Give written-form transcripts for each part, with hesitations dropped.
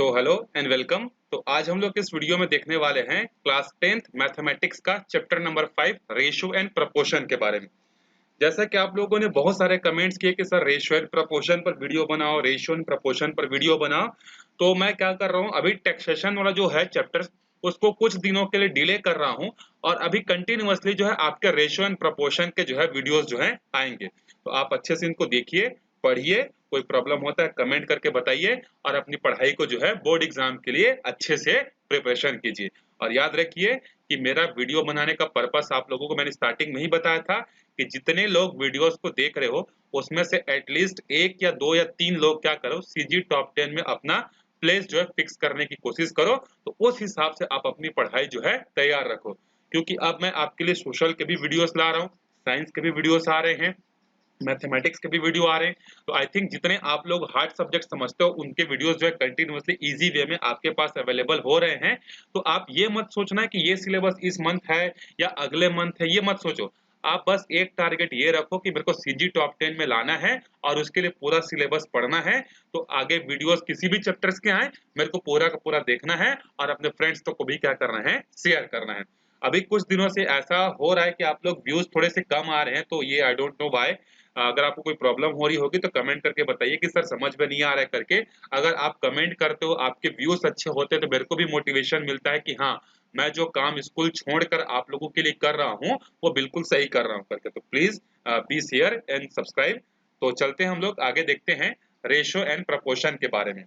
Hello and welcome. तो आज हम लोग इस वीडियो में देखने वाले हैं क्लास 10th मैथमेटिक्स का chapter number 5 ratio and proportion के बारे में। जैसा कि आप लोगों ने बहुत सारे कमेंट्स किए कि सर रेशियो एंड प्रोपोर्शन पर वीडियो बनाओ, रेशियो एंड प्रोपोर्शन पर वीडियो बनाओ, तो मैं क्या कर रहा हूँ, अभी टैक्सेशन वाला जो है चैप्टर उसको कुछ दिनों के लिए डिले कर रहा हूँ और अभी कंटिन्यूअसली जो है आपके रेशियो एंड प्रोपोर्शन के जो है वीडियोस जो है आएंगे। तो आप अच्छे से इनको देखिए, पढ़िए, कोई प्रॉब्लम होता है कमेंट करके बताइए और अपनी पढ़ाई को जो है बोर्ड एग्जाम के लिए अच्छे से प्रिपरेशन कीजिए। और याद रखिए कि मेरा वीडियो बनाने का पर्पस आप लोगों को मैंने स्टार्टिंग में ही बताया था कि जितने लोग वीडियोस को देख रहे हो उसमें से एटलीस्ट एक या दो या तीन लोग क्या करो, सीजी टॉप 10 में अपना प्लेस जो है फिक्स करने की कोशिश करो। तो उस हिसाब से आप अपनी पढ़ाई जो है तैयार रखो, क्योंकि अब मैं आपके लिए सोशल के भी वीडियोस ला रहा हूँ, साइंस के भी वीडियोस आ रहे हैं, मैथमेटिक्स के भी वीडियो आ रहे हैं। तो आई थिंक जितने आप लोग हार्ड सब्जेक्ट समझते हो उनके वीडियोस जो है कंटिन्यूअसली इजी वे में आपके पास अवेलेबल हो रहे हैं। तो आप ये मत सोचना कि ये सिलेबस इस मंथ है या अगले मंथ है, ये मत सोचो। आप बस एक टारगेट ये रखो कि मेरे को सीजी टॉप 10 में लाना है और उसके लिए पूरा सिलेबस पढ़ना है। तो आगे वीडियोस किसी भी चैप्टर्स के आए मेरे को पूरा का पूरा देखना है और अपने फ्रेंड्स को भी क्या करना है, शेयर करना है। अभी कुछ दिनों से ऐसा हो रहा है कि आप लोग व्यूज थोड़े से कम आ रहे हैं, तो ये आई डोंट नो व्हाई। अगर आपको कोई प्रॉब्लम हो रही होगी तो कमेंट करके बताइए कि सर समझ में नहीं आ रहा है करके। अगर आप कमेंट करते हो, आपके व्यूज अच्छे होते हैं, तो मेरे को भी मोटिवेशन मिलता है कि हाँ, मैं जो काम स्कूल छोड़कर आप लोगों के लिए कर रहा हूँ वो बिल्कुल सही कर रहा हूँ करके। तो please be share and subscribe. तो चलते हैं हम लोग आगे, देखते हैं रेशो एंड प्रपोर्शन के बारे में।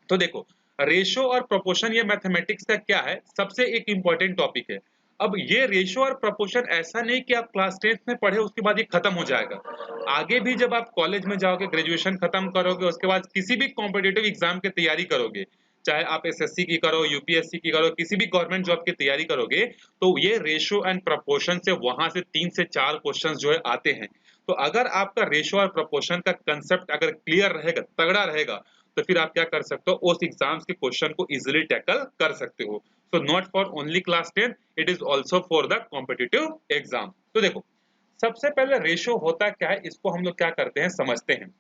तो देखो, रेशो और प्रोपोर्शन ये मैथमेटिक्स का क्या है, सबसे एक इंपॉर्टेंट टॉपिक है। अब ये रेशो और प्रोपोर्शन ऐसा नहीं कि आप क्लास 10th में पढ़े उसके बाद ये खत्म हो जाएगा। आगे भी जब आप कॉलेज में जाओगे, ग्रेजुएशन खत्म करोगे, उसके बाद किसी भी कॉम्पिटिटिव एग्जाम की तैयारी करोगे, चाहे आप एसएससी की करो, यूपीएससी की करो, किसी भी गवर्नमेंट जॉब की तैयारी करोगे, तो ये रेशो एंड प्रोपोर्शन से वहां से 3 से 4 क्वेश्चन जो है आते हैं। तो अगर आपका रेशो और प्रोपोर्शन का कंसेप्ट अगर क्लियर रहेगा, तगड़ा रहेगा, तो फिर आप क्या कर सकते हो, उस एग्जाम्स के क्वेश्चन को इजीली टैकल कर सकते हो। So not for only class 10, it is also for the competitive exam. तो देखो, सबसे पहले रेशो होता क्या है, इसको हम लोग क्या करते हैं समझते हैं।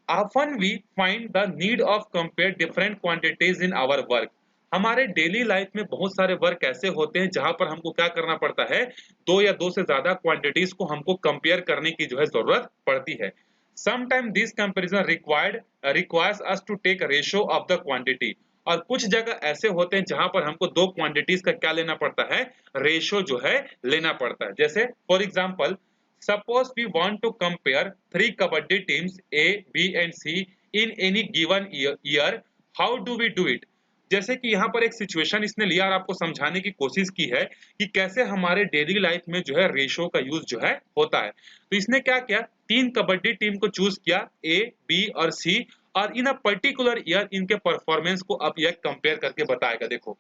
Often we find the need of compare different quantities in our work। हमारे डेली लाइफ में बहुत सारे वर्क ऐसे होते हैं जहां पर हमको क्या करना पड़ता है, दो या दो से ज्यादा क्वांटिटीज को हमको कंपेयर करने की जो है जरूरत पड़ती है। Sometime this comparison requires us to take ratio of the quantity. और कुछ जगह ऐसे होते हैं जहां पर हमको दो क्वांटिटीज का क्या लेना पड़ता है, रेशियो जो है लेना पड़ता है। जैसे for example, suppose we want to compare three kabaddi teams A, B and C in any given year, how do we do it? जैसे कि यहाँ पर एक सिचुएशन इसने लिया और आपको समझाने की कोशिश की है कि कैसे हमारे डेली लाइफ में जो है रेशो का यूज जो है होता है। तो इसने क्या किया, 3 कबड्डी टीम को चूज किया, ए, बी और सी, और इन अ पर्टिकुलर ईयर इनके परफॉर्मेंस को अब यह कंपेयर करके बताएगा। देखो,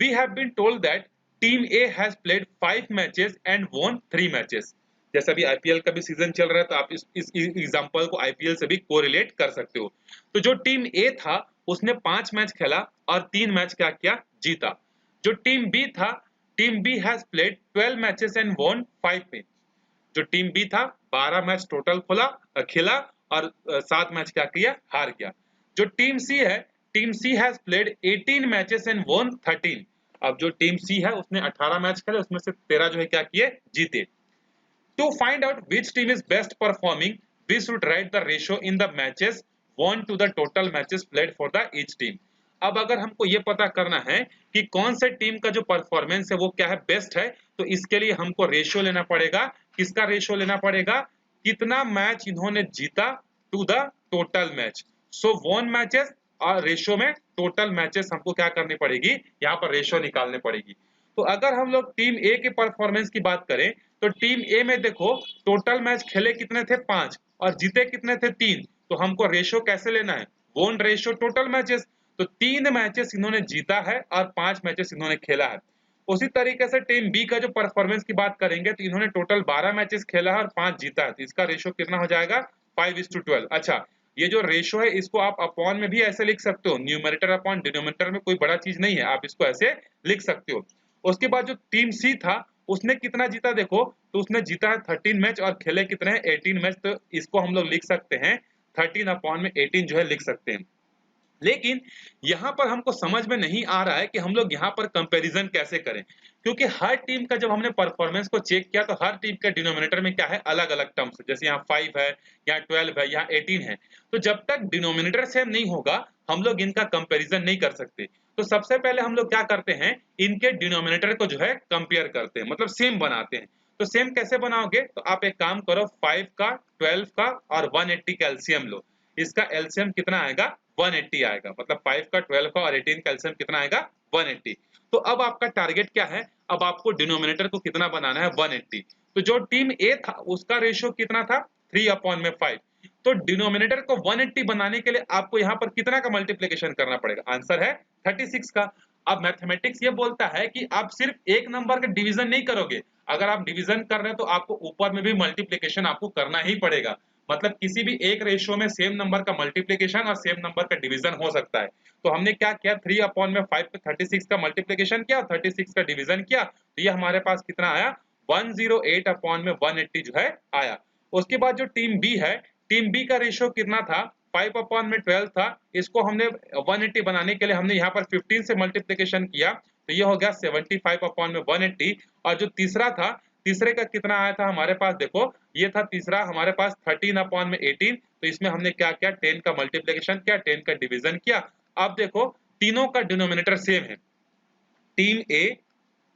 we have been told that team A has played 5 matches and won 3 matches। जैसे अभी आईपीएल का भी सीजन चल रहा है, तो आप इस एग्जांपल को आईपीएल से भी कोरिलेट कर सकते हो। तो जो टीम ए था उसने 5 मैच खेला और 3 मैच क्या किया, जीता। जो टीम बी था, team B has played 12 matches and won 5 match. जो टीम बी था 12 मैच टोटल खेला और 7 मैच क्या किया, हार गया। जो टीम सी है, team C has played 18 matches and won 13। अब जो टीम सी है उसने 18 मैच खेले, उसमें से 13 जो है क्या किए, जीते। To find out which team is best performing, we should write the ratio in the matches won to the total matches played for the each team. अब अगर हमको ये पता करना है कि कौन से टीम का जो परफॉर्मेंस है वो क्या है, बेस्ट है, तो इसके लिए हमको रेशियो लेना पड़ेगा। किसका रेशियो लेना पड़ेगा, कितना मैच इन्होंने जीता to the total match. So won matches और रेशियो में टोटल मैचेस हमको क्या करनी पड़ेगी, यहाँ पर रेशियो निकालने पड़ेगी। तो अगर हम लोग टीम ए के परफॉर्मेंस की बात करें, तो टीम ए में देखो टोटल मैच खेले कितने थे, 5, और जीते कितने थे, 3। तो हमको रेशियो कैसे लेना है, वोन रेशियो टोटल मैचेस। तो 3 मैचेस इन्होंने जीता है और 5 मैचेस इन्होंने खेला है। उसी तरीके से टीम बी का जो परफॉर्मेंस की बात करेंगे, तो इन्होंने टोटल 12 मैचेस खेला है और 5 जीता है। तो इसका रेशियो कितना हो जाएगा, 5:12। अच्छा, ये जो रेशियो है इसको आप अपॉन में भी ऐसे लिख सकते हो, न्यूमरेटर अपॉन डिनोमिनेटर में कोई बड़ा चीज नहीं है, आप इसको ऐसे लिख सकते हो। उसके बाद जो टीम सी था उसने कितना जीता, देखो, तो उसने जीता है 13 मैच और खेले कितने हैं, 18 मैच। तो इसको हम लोग लिख सकते हैं 13 अपॉन में 18 जो है लिख सकते हैं। लेकिन यहाँ पर हमको समझ में नहीं आ रहा है कि हम लोग यहाँ पर कंपैरिजन कैसे करें, क्योंकि हर टीम का जब हमने परफॉर्मेंस को चेक किया तो हर टीम का डिनोमिनेटर में क्या है, अलग अलग टर्म्स, जैसे यहाँ 5 है, यहाँ 12 है, यहाँ 18 है। तो जब तक डिनोमिनेटर सेम नहीं होगा हम लोग इनका कंपैरिजन नहीं कर सकते। तो सबसे पहले हम लोग क्या करते हैं, इनके डिनोमिनेटर को जो है कंपेयर करते हैं, मतलब सेम बनाते हैं। तो सेम कैसे बनाओगे, तो आप एक काम करो, 5 का, 12 का और 180 का एलसीएम लो। इसका एलसीएम कितना आएगा, 180 आएगा, मतलब 5 का, 12 का और 18 का एलसीएम कितना आएगा, 180। तो अब आपका टारगेट क्या है, अब आपको डिनोमिनेटर को कितना बनाना है, 180। तो जो टीम ए था उसका रेशियो कितना था, 3/5। तो डिनोमिनेटर को 180 बनाने के लिए आपको यहाँ पर कितना का मल्टीप्लिकेशन करना पड़ेगा, आंसर है 36 का। अब मैथमेटिक्स ये बोलता है कि आप सिर्फ एक नंबर का डिवीजन नहीं करोगे, अगर आप डिवीजन कर रहे हैं तो आपको ऊपर में भी मल्टीप्लिकेशन आपको करना ही पड़ेगा। मतलब किसी भी एक रेशियो में सेम नंबर का मल्टीप्लिकेशन और सेम नंबर का डिवीजन हो सकता है। तो हमने क्या किया, 3/5 पे 36 का मल्टीप्लिकेशन किया, 36 का डिवीजन किया, तो ये हमारे पास कितना आया, 108/180 जो है आया। उसके बाद जो टीम बी है, टीम बी का रेशियो कितना था, 5/12 था। इसको हमने 180 बनाने के लिए हमने यहाँ पर 15 से मल्टीप्लिकेशन किया, तो ये हो गया 75/180। और जो तीसरा था, तीसरे का कितना आया था हमारे पास, देखो ये था तीसरा हमारे पास 13/18। तो इसमें हमने क्या किया, 10 का मल्टीप्लिकेशन किया, 10 का डिवीजन किया। अब देखो तीनों का डिनोमिनेटर सेम है, टीम ए,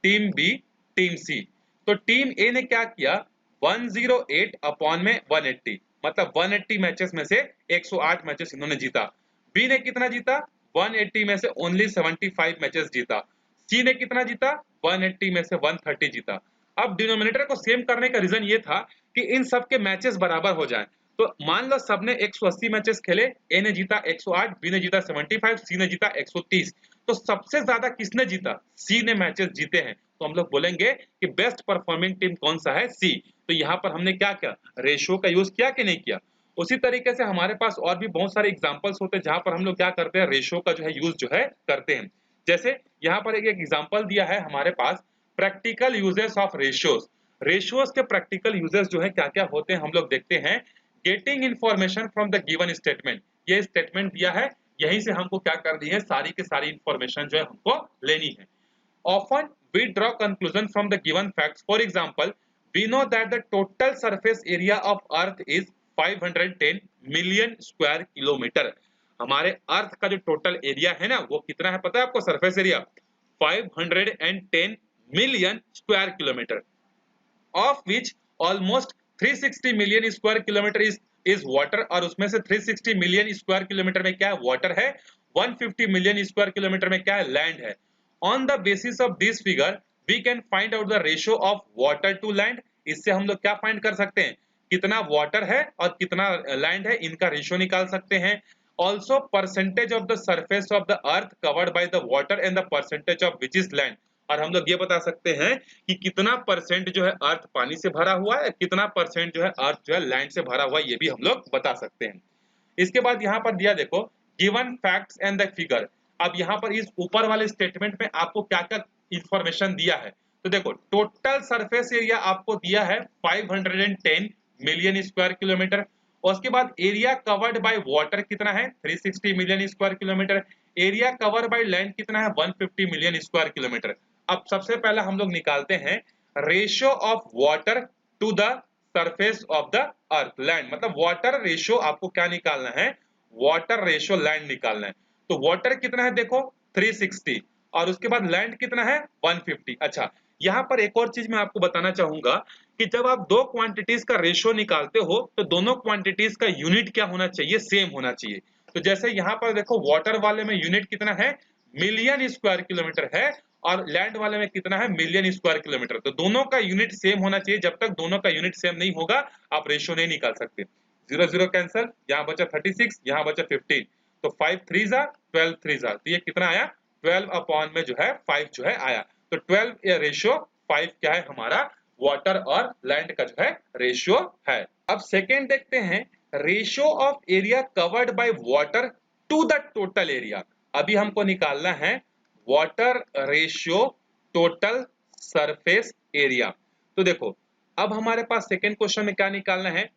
टीम बी, टीम सी। तो टीम ए ने क्या किया, 108/180, मतलब 180 मैचेस में से 108 मैचेस इन्होंने जीता। बी ने कितना जीता, 180 में से ओनली 75 मैचेस जीता। सी ने कितना जीता, 180 में से 130 जीता। अब डिनोमिनेटर को सेम करने का रीजन ये था कि इन सब के मैचेस बराबर हो जाएं। तो मान लो सबने 180 मैचेस खेले, ए ने जीता 108, बी ने जीता 75, सी ने जीता 130। तो सबसे ज्यादा किसने जीता, सी ने मैचेस जीते हैं। तो हम लोग बोलेंगे कि बेस्ट परफॉर्मिंग टीम कौन सा है, सी। तो यहाँ पर हमने क्या किया, रेशियो का यूज किया कि नहीं किया। उसी तरीके से हमारे पास और भी बहुत सारे एग्जांपल्स होते हैं जहां पर हम लोग क्या करते हैं, रेशियो का जो है यूज जो है करते हैं। जैसे यहाँ पर एक एग्जांपल दिया है हमारे पास, practical uses of ratios. Ratios के प्रैक्टिकल यूजेस जो है क्या क्या होते हैं हम लोग देखते हैं। Getting information from the given statement, ये स्टेटमेंट दिया है, यहीं से हमको क्या करनी है, सारी की सारी इंफॉर्मेशन जो है हमको लेनी है। Often we draw conclusion from the given facts. For example, we know that the total surface area of Earth is 510 million square kilometer. हमारे अर्थ का जो टोटल एरिया है ना, वो कितना है पता है आपको, surface area 510 million square kilometre, of which almost 360 million square kilometre is water. और उसमें से 360 मिलियन स्क्वायर किलोमीटर में क्या है, वाटर है। 150 मिलियन स्क्वायर किलोमीटर में क्या है, लैंड है। On the basis of this figure we can find out the ratio of water to land. इससे हम लोग क्या फाइंड कर सकते हैं, कितना वाटर है और कितना लैंड है, इनका रेशियो निकाल सकते हैं। Also percentage of the surface of the earth covered by the water and the percentage of which is land. और हम लोग ये बता सकते हैं कि कितना परसेंट जो है अर्थ पानी से भरा हुआ है, कितना परसेंट जो है अर्थ जो है लैंड से भरा हुआ है, ये भी हम लोग बता सकते हैं। इसके बाद यहाँ पर दिया देखो, given facts and the figure. अब यहाँ पर इस ऊपर वाले स्टेटमेंट में आपको क्या क्या इंफॉर्मेशन दिया है, तो देखो टोटल सरफेस एरिया आपको दिया है 510 मिलियन स्क्वायर किलोमीटर। और उसके बाद एरिया कवर्ड बाय वाटर कितना है, 360 million square kilometre. Area cover by land कितना है, 150 मिलियन स्क्वायर किलोमीटर। अब सबसे पहला हम लोग निकालते हैं ratio of water to the surface of the earth, land. मतलब वाटर रेशियो आपको क्या निकालना है, वाटर रेशियो लैंड निकालना है। तो वाटर कितना है देखो 360, और उसके बाद लैंड कितना है 150। अच्छा, यहाँ पर एक और चीज मैं आपको बताना चाहूंगा कि जब आप दो क्वांटिटीज का रेशियो निकालते हो तो दोनों क्वांटिटीज का यूनिट क्या होना चाहिए, सेम होना चाहिए। तो जैसे यहाँ पर देखो वाटर वाले में यूनिट कितना है, मिलियन स्क्वायर किलोमीटर है, और लैंड वाले में कितना है, मिलियन स्क्वायर किलोमीटर। तो दोनों का यूनिट सेम होना चाहिए, जब तक दोनों का यूनिट सेम नहीं होगा आप रेशियो नहीं निकाल सकते। 0 0 कैंसल, यहाँ बचा 36, यहाँ बचा 15। तो 5 3 जा 12 3 जा, तो ये कितना आया, 12 अपॉन में जो है 5 जो है आया। तो 12 रेशियो 5 क्या है हमारा, वाटर और लैंड का जो है रेशियो है। अब सेकेंड देखते हैं, ratio of area covered by water to the total area. अभी हमको निकालना है water ratio total surface area. तो देखो अब हमारे पास सेकेंड क्वेश्चन में क्या निकालना है,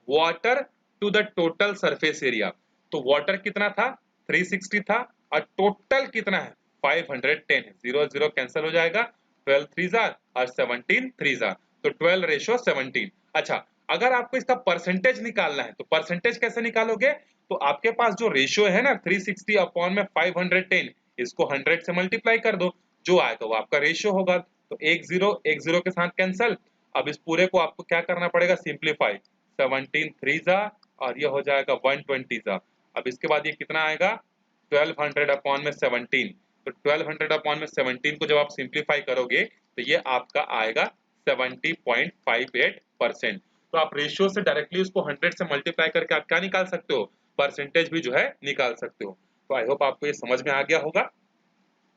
water to the total surface area. तो वाटर कितना था 360 था और टोटल कितना है 510 है। 0 0 कैंसिल हो जाएगा, 12 3 जार और 17 3 जार, तो 12:17। अच्छा, अगर आपको इसका परसेंटेज निकालना है तो परसेंटेज कैसे निकालोगे? तो आपके पास जो रेशियो है ना 360 अपॉन में 510, इसको 100 से मल्टीप्लाई कर दो, जो आएगा वो आपका रेशियो होगा। तो एक जीरो के साथ कैंसिल। अब इस पूरे को आपको क्या करना पड़ेगा? सिंप्लीफाई। 17 3 जा और ये हो जाएगा 120 जा। अब इसके बाद ये कितना आएगा? 1200 अपॉन में 17। तो 1200 अपॉन में 17 को जब आप सिंप्लीफाई करोगे तो ये आपका आएगा 70.58%। तो आप रेशियो से डायरेक्टली उसको 100 से मल्टीप्लाई करके आप क्या निकाल सकते हो? परसेंटेज भी जो है निकाल सकते हो। तो आई होप आपको ये समझ में आ गया होगा।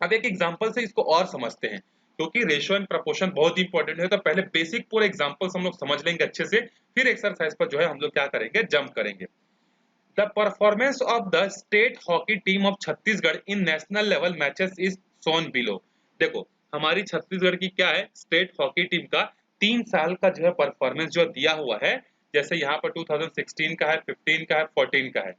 अब एक एग्जांपल से इसको और समझते हैं, क्योंकि रेशियो एंड प्रोपोर्शन बहुत इंपॉर्टेंट है। तो पहले बेसिक पूरे एग्जांपल्स हम लोग समझ लेंगे अच्छे से, फिर एक्सरसाइज पर जो है हम लोग क्या करेंगे? जंप करेंगे। The performance of the state hockey team of Chhattisgarh in national level matches is shown below. देखो, हमारी छत्तीसगढ़ की क्या है? स्टेट हॉकी टीम का 3 साल का जो है परफॉर्मेंस जो दिया हुआ है। जैसे यहाँ पर 2016 का है, 15 का है, 14 का है।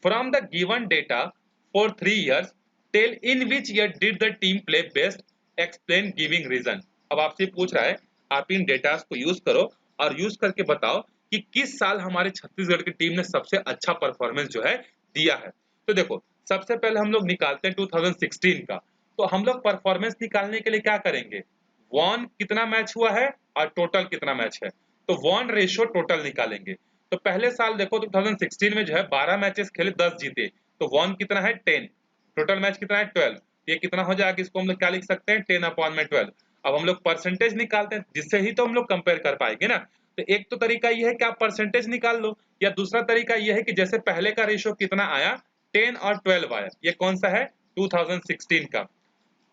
From the given data for 3 years, tell in which year did the team play best, explain giving reason. अब आपसे पूछ रहा है, आप इन डेटास को यूज करो और यूज करके बताओ कि किस साल हमारे छत्तीसगढ़ की टीम ने सबसे अच्छा परफॉर्मेंस जो है दिया है। तो देखो, सबसे पहले हम लोग निकालते हैं 2016 का। तो हम लोग परफॉर्मेंस निकालने के लिए क्या करेंगे? वॉन कितना मैच हुआ है और टोटल कितना मैच है, तो वॉन रेशियो टोटल निकालेंगे। तो पहले साल देखो 2016 में जो है 12 मैचेस खेले, 10 जीते, तो वॉन कितना है 10, टोटल मैच कितना है 12। ये कितना हो जाएगा? इसको हम लोग क्या लिख सकते हैं? 10 अपॉन में 12। अब हम लोग परसेंटेज निकालते हैं, जिससे ही तो हम लोग कंपेयर कर पाएंगे ना। तो एक तो तरीका ये है कि आप परसेंटेज निकाल लो, या दूसरा तरीका ये है कि जैसे पहले का रेशियो कितना आया 10 और 12 आया, ये कौन सा है? 2016 का।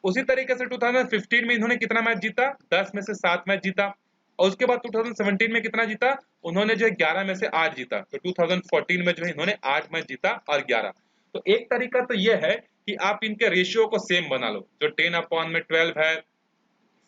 उसी तरीके से 2015 में इन्होंने कितना मैच जीता? 10 में से 7 मैच जीता। और उसके बाद 2017 में कितना जीता? उन्होंने जो है 11 में से 8 जीता। तो 2014 में जो है इन्होंने 8 मैच जीता और 11। तो एक तरीका तो ये है कि आप इनके रेशियो को सेम बना लो, जो 10 अपॉन में 12 है,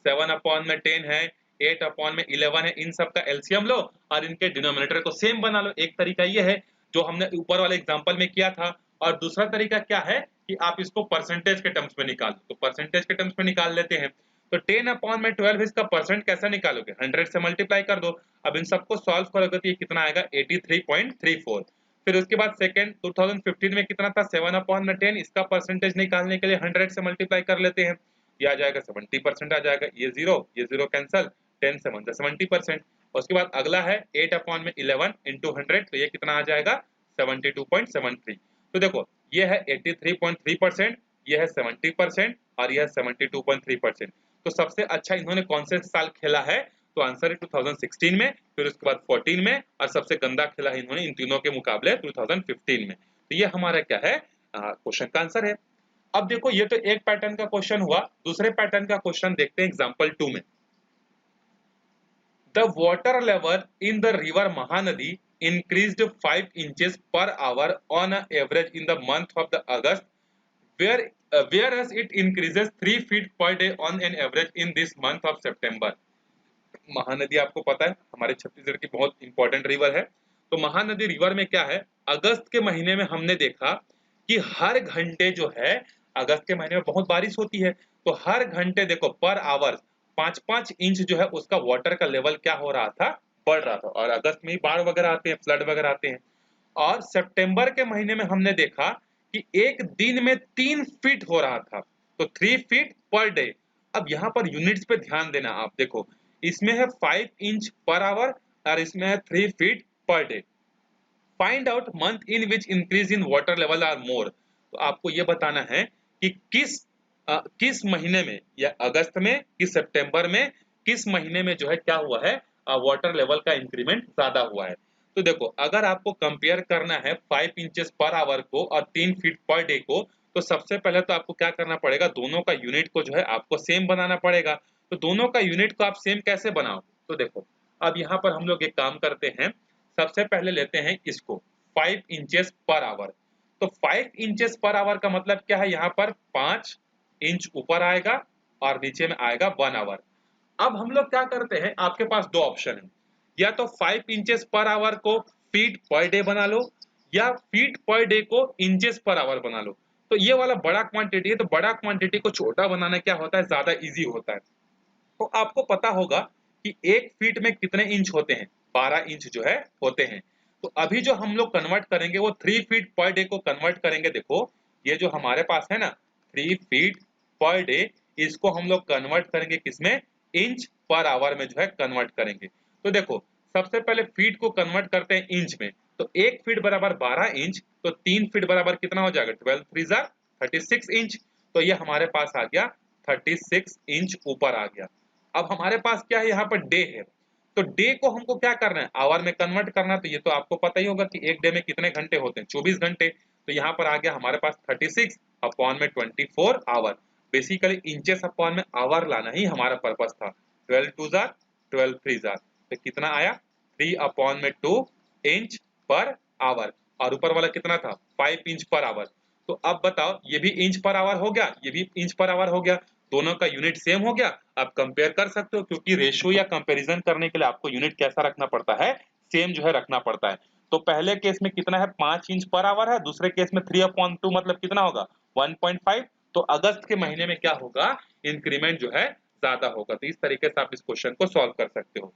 7 अपॉन में 10 है, 8 अपॉन में 11 है, इन सब का एलसीएम लो और इनके डिनोमिनेटर को सेम बना लो। एक तरीका ये है जो हमने ऊपर वाले एग्जांपल में किया था। और दूसरा तरीका क्या है कि आप इसको परसेंटेज के टर्म्स में निकाल दो। तो परसेंटेज के टर्म्स में निकाल लेते हैं। तो 10 अपॉन में 12 इसका परसेंट कैसे निकालोगे? 100 से मल्टीप्लाई कर दो। अब इन सबको सॉल्व करोगे तो ये कितना आएगा? 83.34। फिर उसके बाद सेकंड 2015 में कितना था? 7 अपॉन में 10, इसका परसेंटेज निकालने के लिए 100 से मल्टीप्लाई कर लेते हैं। ये आ जाएगा 70% आ जाएगा। ये जीरो कैंसल, 10 से 1 70%। उसके बाद अगला है 8 अपॉन में 11 इंटू 100, तो ये कितना आ जाएगा? 72.73। तो देखो, ये है 83.3%, ये है 70% और यह है 72.3%। तो सबसे अच्छा इन्होंने कौन से साल खेला है? तो आंसर है 2016 में, फिर उसके बाद 14 में, और सबसे गंदा खेला है इन्होंने इन तीनों के मुकाबले 2015 में। तो ये हमारा क्या है? क्वेश्चन का आंसर है। अब देखो, ये तो एक पैटर्न का क्वेश्चन हुआ। दूसरे पैटर्न का क्वेश्चन देखते हैं एग्जांपल 2 में। The water level in the river Mahanadi increased 5 inches per hour on an average in the month of the August, whereas it increases 3 feet per day on an average in this month of September। Mahanadi आपको पता है हमारे छत्तीसगढ़ की बहुत important river है। तो Mahanadi river में क्या है? अगस्त के महीने में हमने देखा कि हर घंटे जो है, अगस्त के महीने में बहुत बारिश होती है, तो हर घंटे देखो पर आवर 5-5 इंच जो है उसका वाटर का लेवल क्या हो रहा था? बढ़ रहा था। और अगस्त में ही बाढ़ वगैरह आते हैं, फ्लड वगैरह आते हैं। और सितंबर के महीने में हमने देखा कि एक दिन में 3 फीट हो रहा था, तो 3 फीट पर डे। अब यहाँ पर यूनिट्स पे ध्यान देना। आप देखो, इसमें है 5 इंच पर आवर और इसमें है 3 feet per day. Find out month in which increase in water level are more. तो आपको ये बताना है कि किस महीने में, या अगस्त में कि सितंबर में, किस महीने में जो है क्या हुआ है? वाटर लेवल का इंक्रीमेंट ज्यादा हुआ है। तो देखो, अगर आपको कंपेयर करना है 5 इंचेस पर आवर को और 3 फीट पर डे को, तो सबसे पहले तो आपको क्या करना पड़ेगा? दोनों का यूनिट को जो है आपको सेम बनाना पड़ेगा। तो दोनों का यूनिट को आप सेम कैसे बनाओ? तो देखो, अब यहाँ पर हम लोग एक काम करते हैं। सबसे पहले लेते हैं इसको 5 इंचेस पर आवर। तो 5 इंचेस पर आवर का मतलब क्या है? यहाँ पर 5 इंच ऊपर आएगा और नीचे में आएगा 1 आवर। अब हम लोग क्या करते हैं, आपके पास दो ऑप्शन है, या तो 5 इंचेस पर आवर को फीट पर डे बना लो, या फीट पर डे को इंचेस पर आवर बना लो। तो ये वाला बड़ा क्वांटिटी है, तो बड़ा क्वांटिटी को छोटा बनाना क्या होता है, ज्यादा इजी होता है। तो आपको पता होगा कि एक फीट में कितने इंच होते हैं, 12 इंच जो है होते हैं। तो अभी जो हम लोग कन्वर्ट करेंगे वो 3 फीट पर डे को कन्वर्ट करेंगे। देखो ये जो हमारे पास है ना 3 फीट पर डे, इसको हम लोग कन्वर्ट करेंगे किसमें, इंच पर आवर में जो है कन्वर्ट करेंगे। तो देखो सबसे पहले फीट को कन्वर्ट करते हैं इंच में। तो एक फीट बराबर 12 इंच, तो 3 फीट बराबर कितना हो जाएगा, 12 3 जा 36 इंच। तो ये हमारे पास आ गया 36 इंच ऊपर आ गया। अब हमारे पास क्या है, यहाँ पर डे है। तो डे को हमको क्या करना है, आवर में कन्वर्ट करना है। तो ये तो आपको पता ही होगा कि एक डे में कितने घंटे होते हैं, 24 घंटे। तो यहाँ पर आ गया हमारे पास 36 अपॉन में 24 आवर। बेसिकली इंचेस अपॉन में आवर लाना ही हमारा पर्पस था। 12 2 जार 12 3 जार, तो कितना आया 3 अपॉन में 2 इंच पर आवर, और ऊपर वाला कितना था 5 इंच पर आवर। तो अब बताओ ये भी इंच पर आवर हो गया, ये भी इंच पर आवर हो गया, दोनों का यूनिट सेम हो गया। आप कंपेयर कर सकते हो, क्योंकि रेशियो या कंपैरिजन करने के लिए आपको यूनिट कैसा रखना पड़ता है, सेम जो है रखना पड़ता है। तो पहले केस में कितना है 5 इंच पर आवर है, दूसरे केस में 3/2 मतलब कितना होगा 1.5। तो अगस्त के महीने में क्या होगा, इंक्रीमेंट जो है ज्यादा होगा। तो इस तरीके से आप इस क्वेश्चन को सॉल्व कर सकते हो।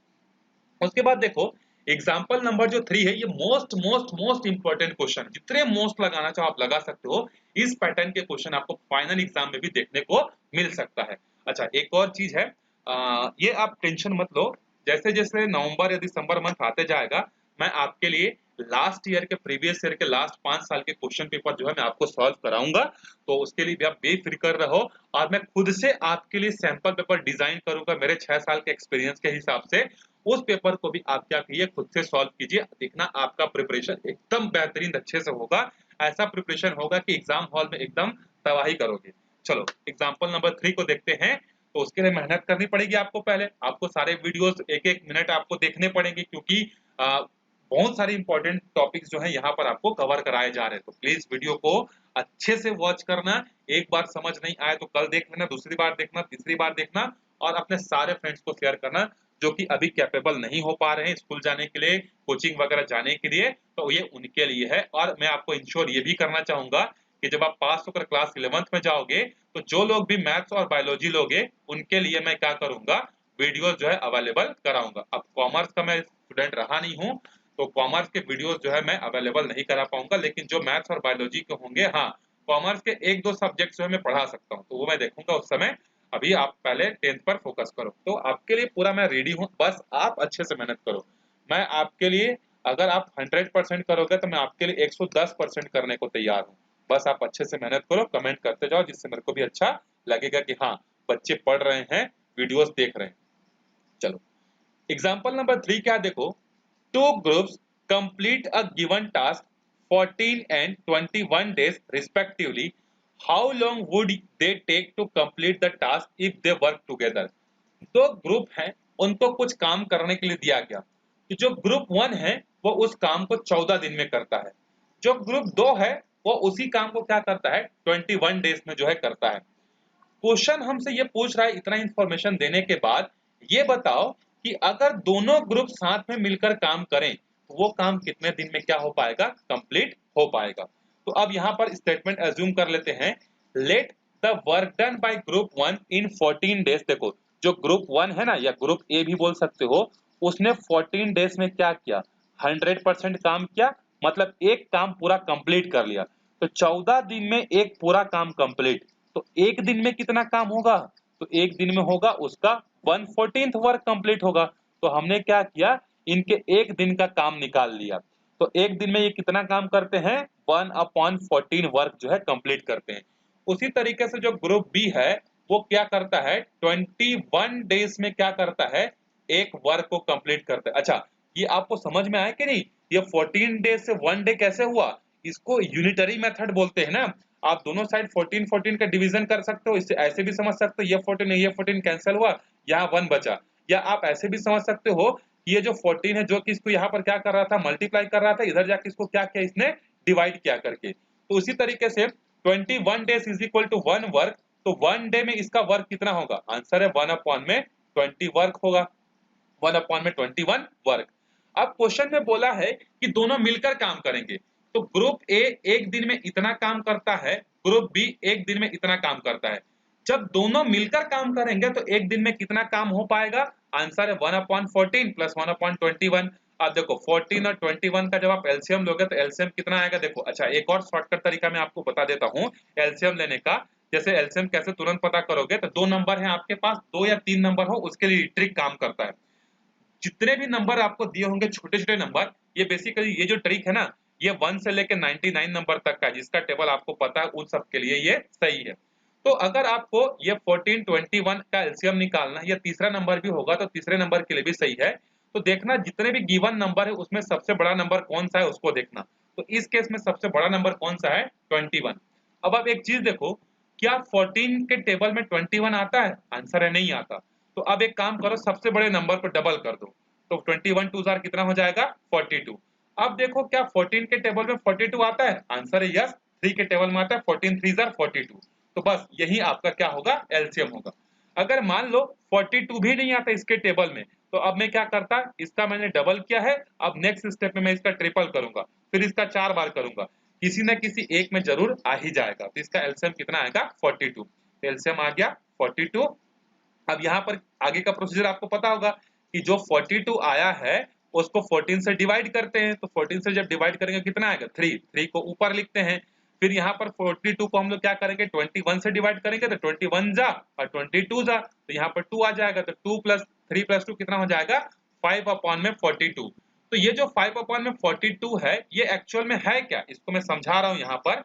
उसके बाद देखो एग्जाम्पल नंबर जो 3 है, ये most most most important question, जितने मोस्ट लगाना चाहो आप लगा सकते हो। इस पैटर्न के क्वेश्चन आपको फाइनल एग्जाम में भी देखने को मिल सकता है। अच्छा एक और चीज है, ये आप टेंशन मत लो, जैसे जैसे नवंबर या दिसंबर मंथ आते जाएगा, मैं आपके लिए लास्ट ईयर के प्रीवियस ईयर के लास्ट 5 साल के क्वेश्चन पेपर जो है मैं आपको सॉल्व कराऊंगा। तो उसके लिए भी आप बेफिक्र रहो, और मैं खुद से आपके लिए सैंपल पेपर डिजाइन करूंगा मेरे 6 साल के एक्सपीरियंस के हिसाब से। उस पेपर को भी आप क्या कीजिए, खुद से सॉल्व कीजिए, देखना आपका प्रिपरेशन एकदम बेहतरीन अच्छे से होगा। ऐसा प्रिपरेशन होगा कि एग्जाम हॉल में एकदम तबाही करोगे। चलो एग्जाम्पल नंबर 3 को देखते हैं। तो उसके लिए मेहनत करनी पड़ेगी आपको, पहले आपको सारे वीडियोस एक एक मिनट आपको देखने पड़ेंगे, क्योंकि बहुत सारे इंपॉर्टेंट टॉपिक्स जो है यहाँ पर आपको कवर कराए जा रहे हैं। तो प्लीज वीडियो को अच्छे से वॉच करना, एक बार समझ नहीं आए तो कल देख लेना, दूसरी बार देखना, तीसरी बार देखना, और अपने सारे फ्रेंड्स को शेयर करना जो कि अभी कैपेबल नहीं हो पा रहे हैं स्कूल जाने के लिए, कोचिंग वगैरह जाने के लिए। तो ये उनके लिए है। और मैं आपको इंश्योर ये भी करना चाहूंगा कि जब आप पास होकर क्लास 11th में जाओगे, तो जो लोग भी मैथ्स और बायोलॉजी लोगे उनके लिए मैं क्या करूंगा, वीडियो जो है अवेलेबल कराऊंगा। अब कॉमर्स का मैं स्टूडेंट रहा नहीं हूँ, तो कॉमर्स के वीडियोस जो है मैं अवेलेबल नहीं करा पाऊंगा, लेकिन जो मैथ्स और बायोलॉजी के होंगे, हाँ कॉमर्स के एक दो सब्जेक्ट जो है मैं पढ़ा सकता हूँ, तो वो मैं देखूंगा उस समय। अभी आप पहले 10th पर फोकस करो। तो आपके लिए पूरा मैं रेडी हूँ, बस आप अच्छे से मेहनत करो। मैं आपके लिए, अगर आप 100% करोगे तो मैं आपके लिए 110% करने को तैयार हूँ। बस आप अच्छे से मेहनत करो, कमेंट करते जाओ, जिससे मेरे को भी अच्छा लगेगा कि हाँ बच्चे पढ़ रहे हैं, वीडियोस देख रहे हैं। चलो एग्जाम्पल नंबर 3 क्या देखो, two groups complete a given task 14 and 21 days respectively. How long would they take to complete the task if they work together? दो ग्रुप हैं, उनको कुछ काम करने के लिए दिया गया। तो जो ग्रुप 1 है वो उस काम को 14 दिन में करता है। जो ग्रुप 2 है वो उसी काम को क्या करता है 21 डेज में जो है करता है। क्वेश्चन हमसे ये पूछ रहा है, इतना इंफॉर्मेशन देने के बाद ये बताओ कि अगर दोनों ग्रुप साथ में मिलकर काम करें तो वो काम कितने दिन में क्या हो पाएगा, कंप्लीट हो पाएगा। तो अब यहाँ पर स्टेटमेंट एज्यूम कर लेते हैं, let the work done by group 1 in 14 days. देखो जो ग्रुप 1 है ना, या ग्रुप ए भी बोल सकते हो, उसने 14 डेज में क्या किया, 100% काम किया, मतलब एक काम पूरा कंप्लीट कर लिया। तो 14 दिन में एक पूरा काम कंप्लीट, तो एक दिन में कितना काम होगा, तो एक दिन में होगा उसका 1/14 वर्क कंप्लीट होगा। तो हमने क्या किया, इनके एक दिन का काम निकाल लिया। तो एक दिन में ये कितना काम करते हैं, 1/14 वर्क जो है कंप्लीट करते हैं। उसी तरीके से जो ग्रुप बी है वो क्या करता है, 21 डेज में क्या करता है, एक वर्क को कंप्लीट करता है। अच्छा ये आपको समझ में आया कि नहीं, ये 14 डेज से 1 डे कैसे हुआ, इसको यूनिटरी मेथड बोलते हैं ना। आप दोनों साइड 14 14 का डिवीजन कर सकते हो, इससे ऐसे भी समझ सकते हो ये 14 ये 14 कैंसिल हुआ, यहाँ 1 बचा। या आप ऐसे भी समझ सकते हो कि ये जो 14 है जो कि इसको यहाँ पर क्या कर रहा था, मल्टीप्लाई कर रहा था, इधर जाके इसको क्या किया इसने, डिवाइड किया करके। तो उसी तरीके से 21 days is equal to 1 work. तो 1 डे में इसका वर्क कितना होगा, आंसर है 1/20 वर्क होगा, 1/21 वर्क। अब क्वेश्चन में बोला है कि दोनों मिलकर काम करेंगे, तो ग्रुप ए एक दिन में इतना काम करता है, ग्रुप बी एक दिन में इतना काम करता है। जब दोनों मिलकर काम करेंगे तो एक दिन में कितना काम हो पाएगा? आंसर है 1/14 प्लस 1/21। अब देखो 14 और 21 का जब आप एलसीएम लोगे तो एलसीएम कितना आएगा देखो। अच्छा, एक और शॉर्टकट तरीका मैं आपको बता देता हूँ एलसीएम लेने का। जैसे एलसीएम कैसे तुरंत पता करोगे, तो दो नंबर है आपके पास, दो या तीन नंबर हो, उसके लिए ट्रिक काम करता है। जितने भी नंबर आपको दिए होंगे छोटे छोटे नंबर, ये बेसिकली ये जो ट्रिक है ना, ये 1 से लेकर 99 नंबर तक का जिसका टेबल आपको पता है उन सब के लिए ये सही है। तो अगर आपको ये 14 21 का एलसीएम निकालना है, या तीसरा नंबर भी होगा तो तीसरे नंबर के लिए भी सही है। तो देखना जितने भी गिवन नंबर है उसमें सबसे बड़ा नंबर कौन सा है उसको देखना। तो इस केस में सबसे बड़ा नंबर कौन सा है? 21। अब आप एक चीज देखो, क्या 14 के टेबल में 21 आता है? आंसर है नहीं आता। तो अब एक काम करो, सबसे बड़े नंबर को डबल कर दो, तो 21 टू जार कितना हो जाएगा? 42। अब देखो क्या 14 के टेबल में 42 आता है? आंसर है यस। 3 के टेबल में आता है, 14 3 जार 42। तो बस यही आपका क्या होगा? एलसीएम होगा। अगर मान लो 42 भी नहीं आता इसके टेबल में, तो अब मैं क्या करता, इसका मैंने डबल किया है, अब नेक्स्ट स्टेप में मैं इसका ट्रिपल करूंगा, फिर इसका 4 बार करूंगा, किसी न किसी एक में जरूर आ ही जाएगा। तो इसका एलसीएम कितना आएगा? 42। एलसीएम आ गया 42। अब यहाँ पर आगे का प्रोसीजर आपको पता होगा कि जो 42 आया है उसको 14 से डिवाइड करते हैं। तो 14 से जब डिवाइड करेंगे कितना आएगा? 3। 3 को ऊपर लिखते हैं। फिर यहाँ पर 42 को हम लोग क्या करेंगे? 21 से डिवाइड करेंगे, तो 21 जा और 22 जा, तो यहाँ पर 2 आ जाएगा। तो 2 प्लस 3 प्लस 2 कितना हो जाएगा? 5 अपॉन में 42। तो ये जो 5 अपॉन में 42 है, ये एक्चुअल में है क्या, इसको मैं समझा रहा हूँ यहाँ पर।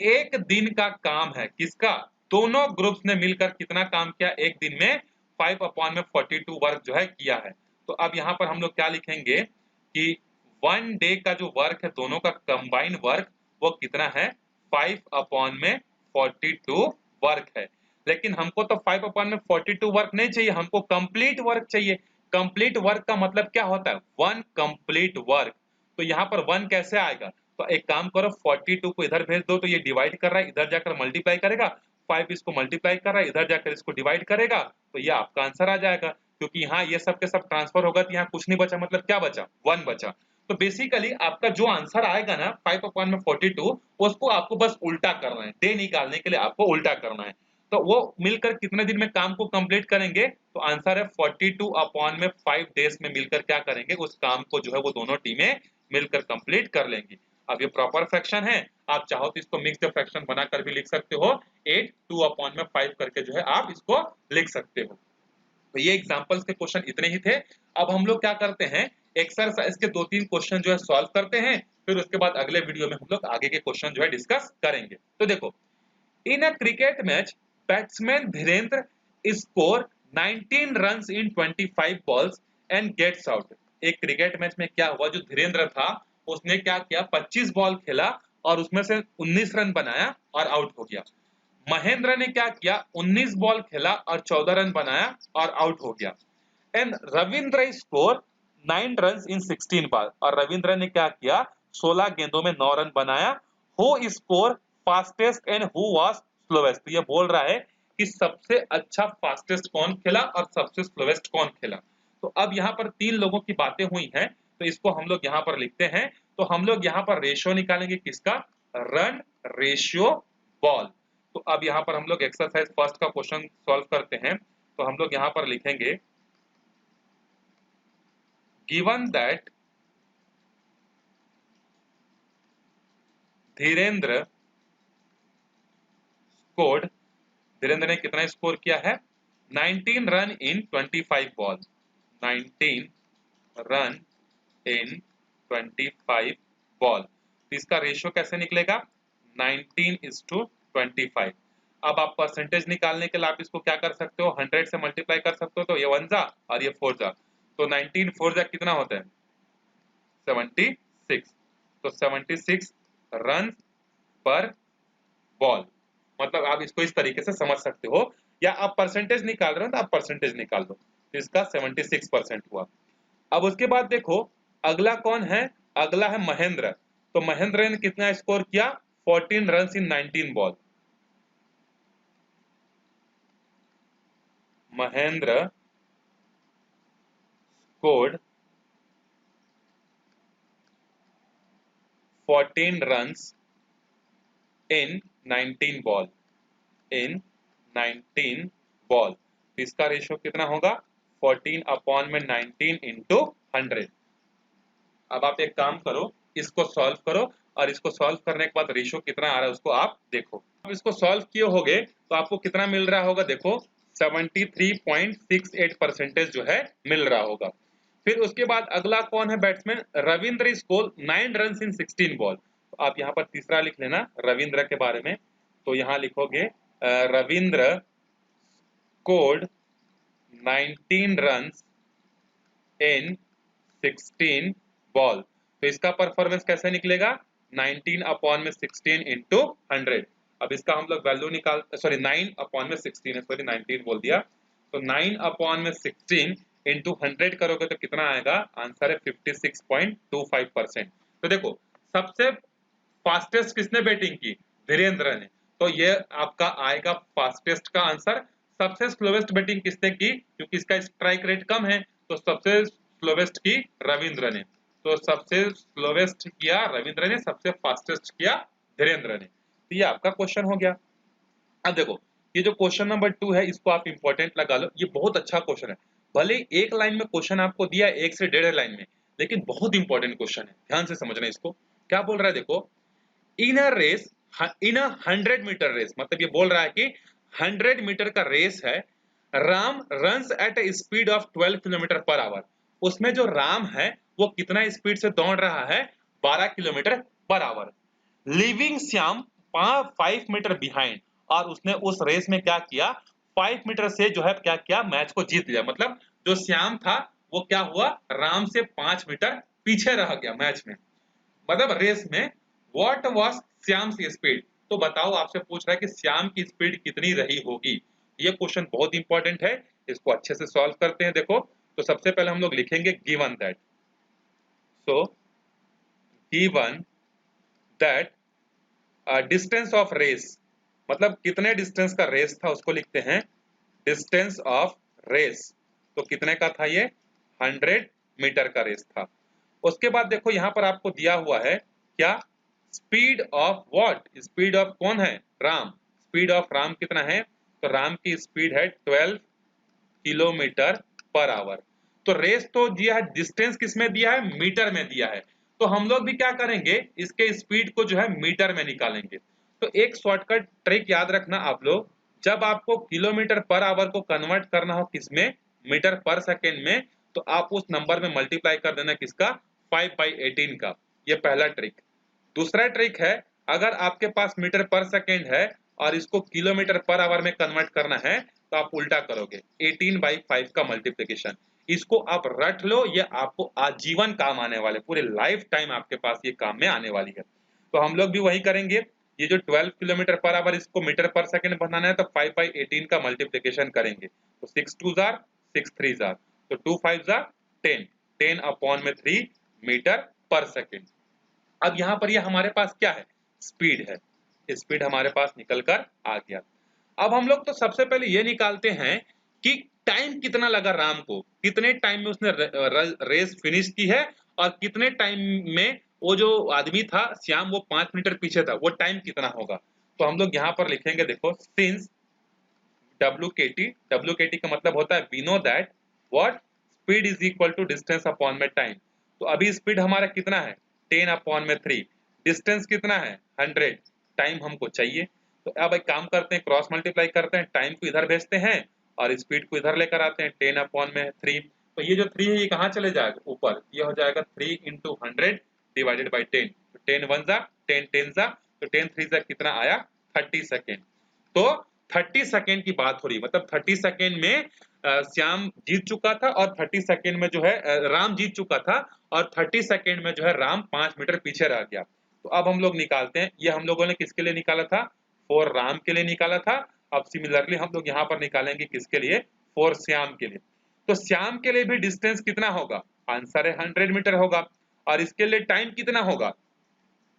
एक दिन का काम है, किसका? दोनों ग्रुप्स ने मिलकर कितना काम किया एक दिन में? 5 अपॉन में 42 वर्क जो है किया है। तो अब यहाँ पर हम लोग क्या लिखेंगे कि 1 डे का जो वर्क है दोनों का कंबाइन वर्क वो कितना है? 5 अपॉन में 42 वर्क है। लेकिन हमको तो 5 अपॉन में 42 वर्क नहीं चाहिए, हमको कंप्लीट वर्क चाहिए। कंप्लीट वर्क का मतलब क्या होता है? 1 कंप्लीट वर्क। तो यहाँ पर 1 कैसे आएगा? तो एक काम करो, 42 को इधर भेज दो, तो ये डिवाइड कर रहा है, इधर जाकर मल्टीप्लाई करेगा। 5 इसको मल्टीप्लाई कर रहा है, इधर जाकर इसको डिवाइड करेगा, तो ये आपका आंसर आ जाएगा। क्योंकि यहाँ ये सब के सब ट्रांसफर होगा तो यहाँ कुछ नहीं बचा, मतलब क्या बचा? 1 बचा। तो बेसिकली आपका जो आंसर आएगा ना 5 अपॉन में 42, उसको आपको बस उल्टा करना है, डे निकालने के लिए आपको उल्टा करना है। तो वो मिलकर कितने दिन में काम को कंप्लीट करेंगे? तो आंसर है 42 अपॉन में 5 डेज में मिलकर क्या करेंगे? उस काम को जो है वो दोनों टीमें मिलकर कंप्लीट कर लेंगी। अब ये प्रॉपर फ्रैक्शन है, आप चाहो तो इसको मिक्स्ड फ्रैक्शन बनाकर भी लिख सकते हो। 8 2 अपॉन में 5 करके जो है आप इसको लिख सकते हो। तो ये एग्जांपल्स के क्वेश्चन इतने ही थे। अब हम लोग क्या करते हैं, एक्सरसाइज के 2-3 क्वेश्चन जो है सॉल्व करते हैं, फिर उसके बाद अगले वीडियो में हम लोग आगे के क्वेश्चन जो है डिस्कस करेंगे। तो देखो, in a cricket match batsman Dhirendra score 19 runs in 25 balls and gets out. एक क्रिकेट मैच में क्या हुआ, जो धीरेन्द्र था उसने क्या किया, 25 बॉल खेला और उसमें से 19 रन बनाया और आउट हो गया। महेंद्र ने क्या किया, 19 बॉल खेला और 14 रन बनाया और आउट हो गया। And Ravindra score 9 run in 16 ball, और रविंद्र ने क्या किया, 16 गेंदों में 9 रन बनाया। Who score fastest and who was slowest. ये बोल रहा है कि सबसे अच्छा फास्टेस्ट कौन खेला और सबसे स्लोवेस्ट कौन खेला। तो अब यहाँ पर 3 लोगों की बातें हुई हैं, तो इसको हम लोग यहाँ पर लिखते हैं। तो हम लोग यहाँ पर रेशियो निकालेंगे, किसका? Run ratio ball. तो अब यहाँ पर हम लोग एक्सरसाइज फर्स्ट का क्वेश्चन सॉल्व करते हैं। तो हम लोग यहाँ पर लिखेंगे, given that Dhirendra scored, Dhirendra ने कितना स्कोर किया है? 19 run in 25 ball. 19 run in 25 ball. तो इसका रेशियो कैसे निकलेगा? 19:25। अब आप परसेंटेज निकालने के लिए आप इसको क्या कर सकते हो, 100 से मल्टीप्लाई कर सकते हो। तो ये 1 जा और ये 4 जा, तो 19 4 जा कितना होता है? 76। तो 76 रन पर बॉल। मतलब आप इसको इस तरीके से समझ सकते हो, या आप परसेंटेज निकाल रहे हो तो आप परसेंटेज निकाल दो। तो इसका 76% हुआ। अब उसके बाद देखो अगला कौन है, अगला है महेंद्र। तो महेंद्र ने कितना स्कोर किया? 14 run in 19 ball. Mahendra scored 14 runs in 19 ball, in 19 ball। तो इसका रेशियो कितना होगा 14 अपॉन में 19 इंटू 100। अब आप एक काम करो, इसको सॉल्व करो और इसको सॉल्व करने के बाद रेशियो कितना आ रहा है उसको आप देखो। अब इसको सॉल्व किए होगे तो आपको कितना मिल रहा होगा, देखो 73.68% जो है मिल रहा होगा। फिर उसके बाद अगला कौन है batsman, Ravindra score 9 run in 16 ball. तो आप यहाँ पर तीसरा लिख लेना रविंद्र के बारे में, तो यहाँ लिखोगे Ravindra scored 19 run in 16 ball. तो इसका परफॉर्मेंस कैसे निकलेगा 19 अपॉन में 16 इंटू 100। अब इसका हम लोग वैल्यू निकाल, सॉरी 9 अपॉन में 16 है, सॉरी 19 बोल दिया। तो 9 अपॉन में 16 इंटू 100 करोगे तो कितना आएगा, आंसर है 56.25%। तो देखो सबसे फास्टेस्ट किसने बैटिंग की, धीरेन्द्र ने, तो ये आपका आएगा फास्टेस्ट का आंसर। सबसे स्लोवेस्ट बैटिंग किसने की, क्योंकि इसका स्ट्राइक रेट कम है, तो सबसे स्लोवेस्ट की रविंद्र ने। तो सबसे स्लोवेस्ट किया रविंद्र ने, सबसे फास्टेस्ट किया धीरेन्द्र ने। तो ये आपका क्वेश्चन हो गया। अब देखो ये जो क्वेश्चन नंबर 2 है इसको आप इंपॉर्टेंट लगा लो, ये बहुत अच्छा क्वेश्चन है। भले एक लाइन में क्वेश्चन आपको दिया है, 1 से 1.5 लाइन में, लेकिन बहुत इंपॉर्टेंट क्वेश्चन है, ध्यान से समझना इसको। क्या बोल रहा है देखो, in a race, in a 100 metre race, मतलब ये बोल रहा है कि 100 मीटर का रेस है, Ram runs at A speed of 12 kilometre per our. उसमें जो राम है वो कितना स्पीड से दौड़ रहा है, 12 kilometre per hour. Leaving Shyam 5 metre behind, और उसने उस रेस में क्या किया, 5 मीटर से जो है क्या किया, मैच को जीत लिया। मतलब जो श्याम था वो क्या हुआ, राम से 5 मीटर पीछे रह गया मैच में, मतलब रेस में। व्हाट वाज श्याम की स्पीड, तो बताओ, आपसे पूछ रहा है कि श्याम की स्पीड कितनी रही होगी। ये क्वेश्चन बहुत इंपॉर्टेंट है, इसको अच्छे से सॉल्व करते हैं। देखो तो सबसे पहले हम लोग लिखेंगे given that, so given that distance of race, मतलब कितने डिस्टेंस का रेस था उसको लिखते हैं डिस्टेंस ऑफ रेस। तो कितने का था ये, 100 मीटर का रेस था। उसके बाद देखो यहाँ पर आपको दिया हुआ है क्या, speed of what, speed of कौन है, राम। स्पीड ऑफ राम कितना है, तो राम की स्पीड है 12 किलोमीटर पर आवर। तो रेस तो दिया है, डिस्टेंस किसमें दिया है, मीटर में दिया है। तो हम लोग भी क्या करेंगे, इसके स्पीड को जो है मीटर में निकालेंगे। तो एक शॉर्टकट ट्रिक याद रखना आप लोग, जब आपको किलोमीटर पर आवर को कन्वर्ट करना हो किसमें, मीटर पर सेकेंड में, तो आप उस नंबर में मल्टीप्लाई कर देना किसका, 5/18 का। ये पहला ट्रिक। दूसरा ट्रिक है, अगर आपके पास मीटर पर सेकेंड है और इसको किलोमीटर पर आवर में कन्वर्ट करना है तो आप उल्टा करोगे, 18/5 का मल्टीप्लिकेशन। इसको आप रट लो, ये आपको आजीवन काम आने वाले, पूरे लाइफ टाइम आपके पास ये काम में आने वाली है। तो हम लोग भी वही करेंगे, ये जो 12 किलोमीटर पर आवर इसको मीटर पर सेकेंड बनाना है तो 5/18 का मल्टीप्लिकेशन करेंगे। तो 6 2 जार 6 3 जार, तो 2 5 जार 10, 10 अपॉन में 3 मीटर पर सेकेंड। अब यहाँ पर ये हमारे पास क्या है, स्पीड है, स्पीड हमारे पास निकल कर आ गया। अब हम लोग तो सबसे पहले ये निकालते हैं कि टाइम कितना लगा राम को, कितने टाइम में उसने रेस फिनिश की है, और कितने टाइम में वो जो आदमी था श्याम वो 5 मीटर पीछे था, वो टाइम कितना होगा। तो हम लोग यहाँ पर लिखेंगे देखो, सिंस WKT का मतलब होता है we know that what speed is equal to distance upon में टाइम। तो अभी स्पीड हमारा कितना है, 10 अपॉन में 3, डिस्टेंस कितना है 100, टाइम हमको चाहिए। तो अब एक काम करते हैं, क्रॉस मल्टीप्लाई करते हैं, टाइम को इधर भेजते हैं और स्पीड को इधर लेकर आते हैं, 10 अपॉन में 3। तो ये जो 3 है ये कहाँ चले जाएगा, ऊपर, ये हो जाएगा 3 इंटू 100 डिवाइडेड बाई 10। तो 10 1 जा 10 10 जा, तो 10 3 जा कितना आया, 30 सेकेंड। तो 30 सेकेंड की बात हो रही, मतलब 30 सेकेंड में श्याम जीत चुका था, और 30 सेकेंड में जो है राम जीत चुका था, और 30 सेकेंड में जो है राम 5 मीटर पीछे रह गया। तो अब हम लोग निकालते हैं, ये हम लोगों ने किसके लिए निकाला था, फॉर राम के लिए निकाला था। अब सिमिलरली हम लोग यहाँ पर निकालेंगे किसके लिए, फॉर श्याम के लिए। तो श्याम के लिए भी डिस्टेंस कितना होगा, आंसर है 100 मीटर होगा, और इसके लिए टाइम कितना होगा,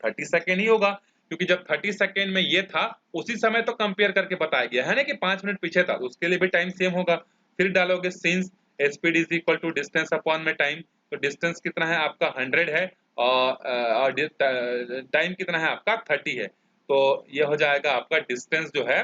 30 सेकेंड ही होगा, क्योंकि जब 30 सेकेंड में ये था उसी समय तो कंपेयर करके बताया गया है ना कि 5 मिनट पीछे था, तो उसके लिए भी टाइम सेम होगा। फिर डालोगे since speed is equal to distance upon में टाइम, तो डिस्टेंस कितना है आपका 100 है, और टाइम कितना है आपका 30 है, तो ये हो जाएगा आपका डिस्टेंस जो है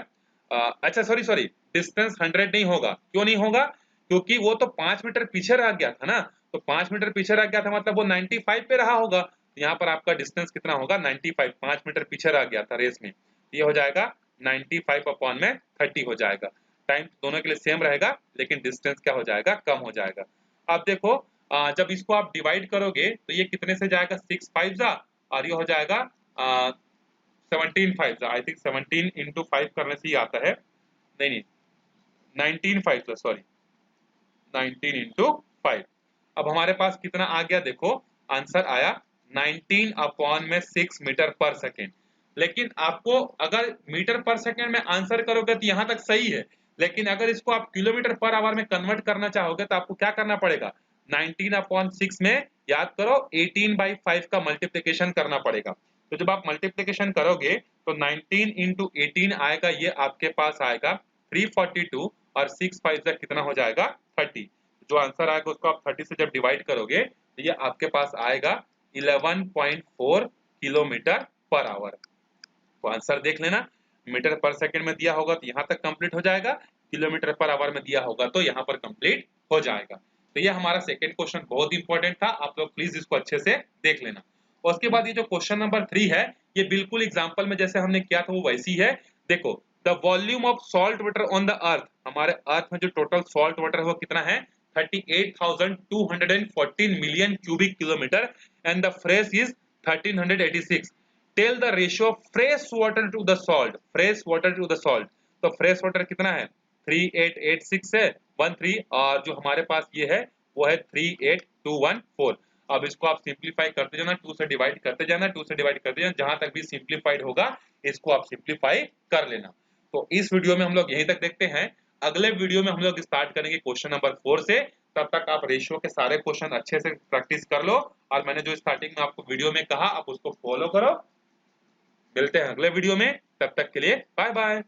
अच्छा सॉरी डिस्टेंस 100 नहीं होगा। क्यों नहीं होगा? क्योंकि वो तो 5 मीटर पीछे रह गया था ना, तो 5 मीटर पीछे रह गया था मतलब वो 95 पे रहा होगा। यहाँ पर आपका डिस्टेंस कितना होगा 95, 5 मीटर पीछे रह गया था रेस में, ये हो जाएगा 95 अपॉन में 30 हो जाएगा। टाइम दोनों के लिए सेम रहेगा लेकिन डिस्टेंस क्या हो जाएगा, कम हो जाएगा। अब देखो जब इसको आप डिवाइड करोगे तो ये कितने से जाएगा 6 5 जा, और ये हो जाएगा 17 5 जा, आई थिंक 17 इंटू 5 करने से ही आता है, नहीं 19 5 जा, सॉरी 19 इंटू 5। अब हमारे पास कितना आ गया देखो, आंसर आया 19 अपॉन में 6 मीटर पर सेकेंड। लेकिन आपको अगर मीटर पर सेकेंड में आंसर करोगे तो यहाँ तक सही है, लेकिन अगर इसको आप किलोमीटर पर आवर में कन्वर्ट करना चाहोगे तो आपको क्या करना पड़ेगा, 19 अपॉन 6 में याद करो 18/5 का मल्टीप्लीकेशन करना पड़ेगा। तो जब आप मल्टीप्लीकेशन करोगे तो 19 इंटू 18 आएगा, ये आपके पास आएगा 342, और 6 5 का कितना हो जाएगा 30। जो आंसर आएगा उसको आप 30 से जब डिवाइड करोगे तो ये आपके पास आएगा 11.4 किलोमीटर पर आवर। तो आंसर देख लेना, मीटर पर सेकंड में दिया होगा तो यहाँ तक कंप्लीट हो जाएगा, किलोमीटर पर आवर में दिया होगा तो यहाँ पर कंप्लीट हो जाएगा। तो ये हमारा सेकंड क्वेश्चन बहुत इंपॉर्टेंट था, आप लोग प्लीज इसको अच्छे से देख लेना। और उसके बाद ये जो क्वेश्चन नंबर 3 है, ये बिल्कुल एग्जाम्पल में जैसे हमने किया था वो वैसी है। देखो, the volume of salt water on the earth, हमारे अर्थ में जो टोटल सॉल्ट वाटर है वो कितना है 38,214 million cubic kilometre, and the fresh is 1386। Tell the ratio of fresh water to the salt, fresh water to the salt. तो fresh water कितना है 3886 है 13, और जो हमारे पास ये है वो है 38214। अब इसको आप सिंप्लीफाई करते जाना, 2 से डिवाइड करते जाना, 2 से डिवाइड करते जाना, जहां तक भी सिंप्लीफाइड होगा इसको आप सिंप्लीफाई कर लेना। तो इस वीडियो में हम लोग यहीं तक देखते हैं, अगले वीडियो में हम लोग स्टार्ट करेंगे क्वेश्चन नंबर 4 से। तब तक आप रेशियो के सारे क्वेश्चन अच्छे से प्रैक्टिस कर लो, और मैंने जो स्टार्टिंग में आपको वीडियो में कहा आप उसको फॉलो करो। मिलते हैं अगले वीडियो में, तब तक के लिए बाय बाय।